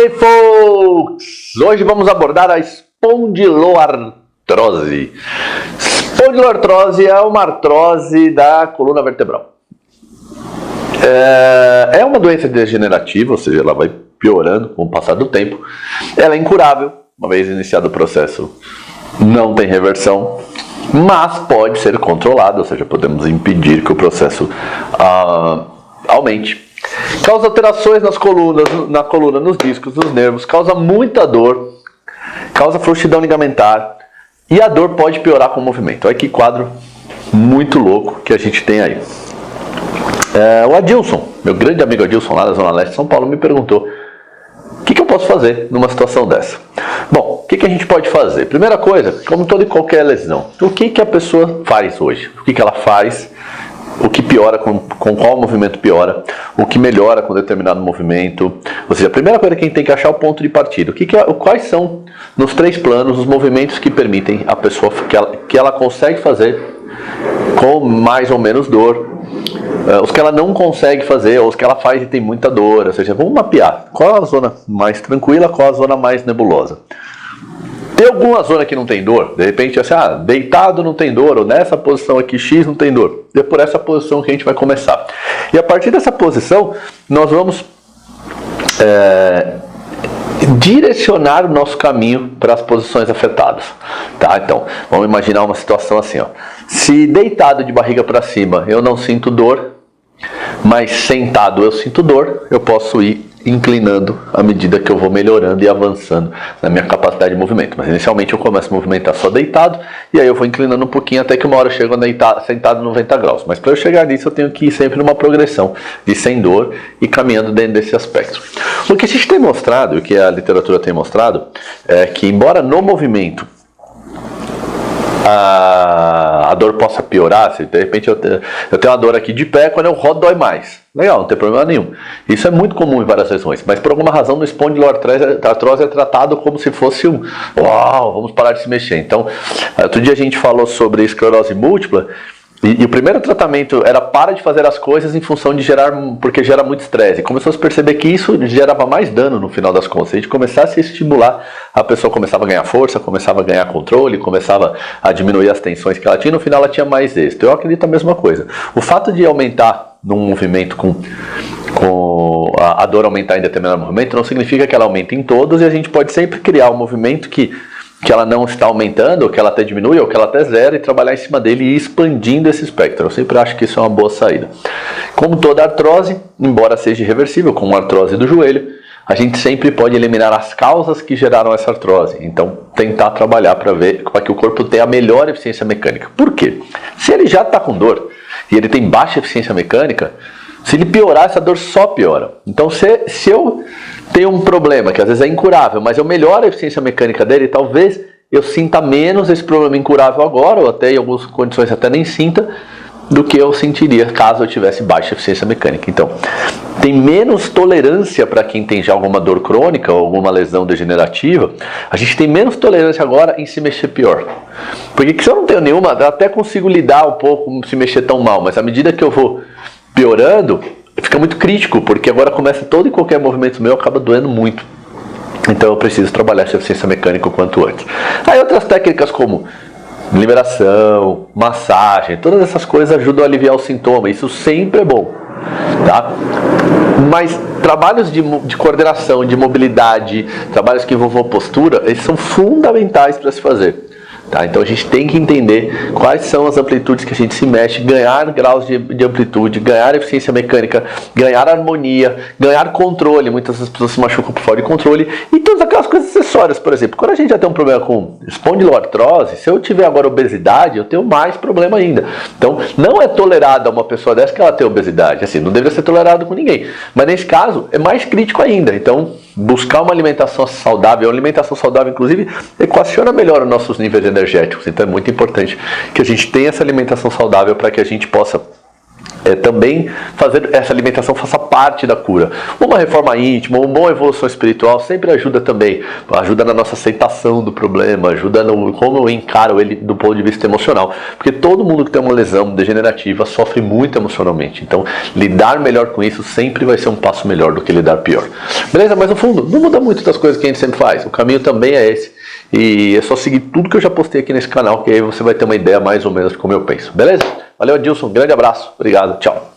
aí, folks! Hoje vamos abordar a espondiloartrose. Espondiloartrose é uma artrose da coluna vertebral. É uma doença degenerativa, ou seja, ela vai piorando com o passar do tempo. Ela é incurável, uma vez iniciado o processo, não tem reversão, mas pode ser controlada, ou seja, podemos impedir que o processo aumente. Causa alterações na coluna, nos discos, nos nervos, causa muita dor, causa frouxidão ligamentar e a dor pode piorar com o movimento. Olha que quadro muito louco que a gente tem aí. O Adilson, meu grande amigo Adilson lá da Zona Leste de São Paulo, me perguntou o que eu posso fazer numa situação dessa. Bom, o que a gente pode fazer? Primeira coisa, como toda e qualquer lesão, o que a pessoa faz hoje? O que ela faz? O que piora, com qual movimento piora, o que melhora com determinado movimento. Ou seja, a primeira coisa que a gente tem que achar é o ponto de partida. Quais são, nos três planos, os movimentos que permitem a pessoa que ela consegue fazer com mais ou menos dor, os que ela não consegue fazer, ou os que ela faz e tem muita dor. Ou seja, vamos mapear qual a zona mais tranquila, qual a zona mais nebulosa. Tem alguma zona que não tem dor? De repente, assim, deitado não tem dor, ou nessa posição aqui X não tem dor. É por essa posição que a gente vai começar. E a partir dessa posição, nós vamos direcionar o nosso caminho para as posições afetadas. Tá? Então, vamos imaginar uma situação assim. Se deitado de barriga para cima eu não sinto dor, mas sentado eu sinto dor, eu posso ir inclinando à medida que eu vou melhorando e avançando na minha capacidade de movimento. Mas inicialmente eu começo a movimentar só deitado e aí eu vou inclinando um pouquinho até que uma hora eu chego sentado 90 graus. Mas para eu chegar nisso eu tenho que ir sempre numa progressão de sem dor e caminhando dentro desse aspecto. O que a gente tem mostrado, o que a literatura tem mostrado, é que embora no movimento a dor possa piorar, se de repente eu tenho uma dor aqui de pé, quando eu rodo dói mais. Legal, não tem problema nenhum. Isso é muito comum em várias lesões, mas por alguma razão no espondiloartrose é tratado como se fosse uau, vamos parar de se mexer. Então, outro dia a gente falou sobre esclerose múltipla, e o primeiro tratamento era para de fazer as coisas em função de porque gera muito estresse. E começou a se perceber que isso gerava mais dano no final das contas. Se a gente começasse a estimular, a pessoa começava a ganhar força, começava a ganhar controle, começava a diminuir as tensões que ela tinha, no final ela tinha mais êxito. Eu acredito a mesma coisa. O fato de aumentar num movimento a dor aumentar em determinado movimento não significa que ela aumente em todos, e a gente pode sempre criar um movimento que ela não está aumentando, ou que ela até diminui, ou que ela até zera, e trabalhar em cima dele e ir expandindo esse espectro. Eu sempre acho que isso é uma boa saída. Como toda artrose, embora seja irreversível, como a artrose do joelho, a gente sempre pode eliminar as causas que geraram essa artrose. Então, tentar trabalhar para que o corpo tenha a melhor eficiência mecânica. Por quê? Se ele já está com dor, e ele tem baixa eficiência mecânica, se ele piorar, essa dor só piora. Então, se eu tenho um problema que às vezes é incurável, mas eu melhoro a eficiência mecânica dele, talvez eu sinta menos esse problema incurável agora, ou até em algumas condições até nem sinta, do que eu sentiria caso eu tivesse baixa eficiência mecânica. Então, tem menos tolerância para quem tem já alguma dor crônica ou alguma lesão degenerativa. A gente tem menos tolerância agora em se mexer pior. Porque se eu não tenho nenhuma, eu até consigo lidar um pouco com se mexer tão mal, mas à medida que eu vou piorando, fica muito crítico, porque agora começa todo e qualquer movimento meu acaba doendo muito. Então eu preciso trabalhar essa eficiência mecânica o quanto antes. Aí outras técnicas como liberação, massagem, todas essas coisas ajudam a aliviar o sintoma. Isso sempre é bom, tá? Mas trabalhos de coordenação, de mobilidade, trabalhos que envolvam postura, eles são fundamentais para se fazer. Tá? Então a gente tem que entender quais são as amplitudes que a gente se mexe, ganhar graus de amplitude, ganhar eficiência mecânica, ganhar harmonia, ganhar controle. Muitas das pessoas se machucam por fora de controle e todas aquelas coisas acessórias. Por exemplo, quando a gente já tem um problema com espondiloartrose, se eu tiver agora obesidade, eu tenho mais problema ainda. Então não é tolerado a uma pessoa dessa que ela tem obesidade. Assim, não deveria ser tolerado com ninguém. Mas nesse caso é mais crítico ainda. Então buscar uma alimentação saudável, a alimentação saudável inclusive equaciona melhor os nossos níveis energéticos. Então é muito importante que a gente tenha essa alimentação saudável para que a gente possa também fazer essa alimentação faça parte da cura. Uma reforma íntima, uma boa evolução espiritual sempre ajuda também. Ajuda na nossa aceitação do problema, ajuda no como eu encaro ele do ponto de vista emocional. Porque todo mundo que tem uma lesão degenerativa sofre muito emocionalmente. Então, lidar melhor com isso sempre vai ser um passo melhor do que lidar pior. Beleza? Mas no fundo, não muda muito das coisas que a gente sempre faz. O caminho também é esse. E é só seguir tudo que eu já postei aqui nesse canal, que aí você vai ter uma ideia mais ou menos de como eu penso. Beleza? Valeu, Adilson. Um grande abraço. Obrigado. Tchau.